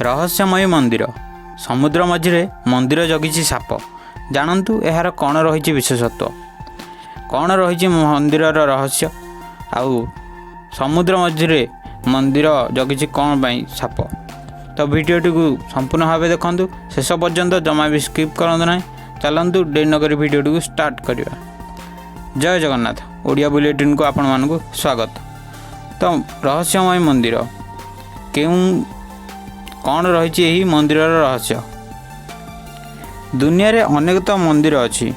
रहस्यमयी मंदिर समुद्र मझिरे मंदिर जगिछि साप। जानतु यार कौन रही विशेषत्व, कौन रही मंदिर रहस्य, आउ समुद्र मझिरे मंदिर जगिछि कौन पाई साप। तो वीडियोटी को संपूर्ण भाव देखूँ, शेष पर्यंत जमा भी स्किप करते ना। चलतु डेरी नक वीडियोटी को स्टार्ट करवा। जय जगन्नाथ। ओडिया बुलेटिन को आपण मानक स्वागत। तो रहस्यमय मंदिर क्यों, कौन रही यही मंदिर रहस्य। दुनिया रे अनेक तो मंदिर अच्छी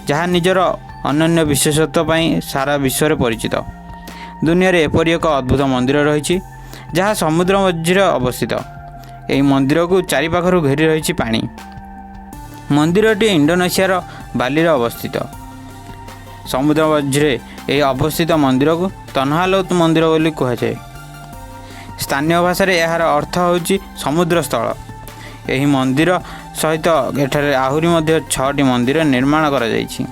जहाँ निजर अनन्य विशेषत्व पाई सारा विश्व में परिचित। दुनिया रे एपरी एक अद्भुत मंदिर रही जहाँ समुद्र मझिरे अवस्थित। यही मंदिर को चारिपाखर घेरी रही पानी। मंदिरटी इंडोनेशियार बाली अवस्थित। समुद्र मझिरे यह अवस्थित मंदिर को तन्हा मंदिर बोली कहुए। स्थानीय भाषा यार अर्थ होची समुद्र स्थल। यही मंदिर सहित एठारे आहुरी मध्य 6टी मंदिर निर्माण करा जायछि,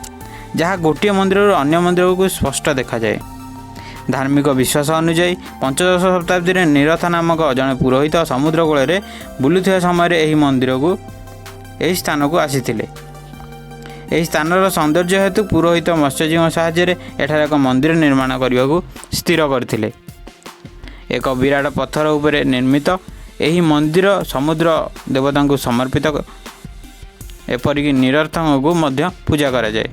जहाँ गोटे मंदिर अन्य मंदिर को स्पष्ट देखा जाए। धार्मिक विश्वास अनुଯାयी पंचदश शताब्दी में निरथ नामक जड़े पुरोहित समुद्र कूल बुलुवा समय यही मंदिर को यही स्थान को आसीथिले। यही स्थानर सौंदर्य हेतु पुरोहित मत्स्यजीवी साहाय्य एठारे एक मंदिर निर्माण करने को स्थिर करथिले। एक विराट पत्थर उपरे निर्मित यही मंदिर समुद्र देवता को समर्पित, एपरिक निरर्थक को मध्य पूजा करा जाए।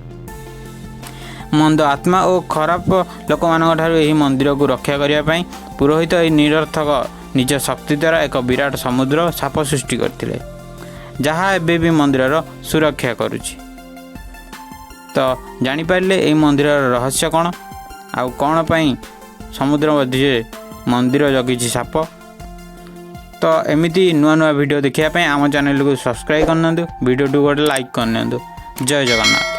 मंद आत्मा और खराब लोक मान यही मंदिर को रक्षा करने पुरोहित यही निरर्थक निज शक्ति द्वारा एक विराट समुद्र साप सृष्टि करथिले, जहाँ एबे भी मंदिर सुरक्षा करुछि। तो जानिपारे यही मंदिर रहस्य कौन, आउ कौन पाई समुद्र मध्य मंदिर जगिछि साप। तो एमिति नुआ नुआ वीडियो देखिया आम चैनल को सब्सक्राइब करना, वीडियो गोटे लाइक करना। जय जगन्नाथ।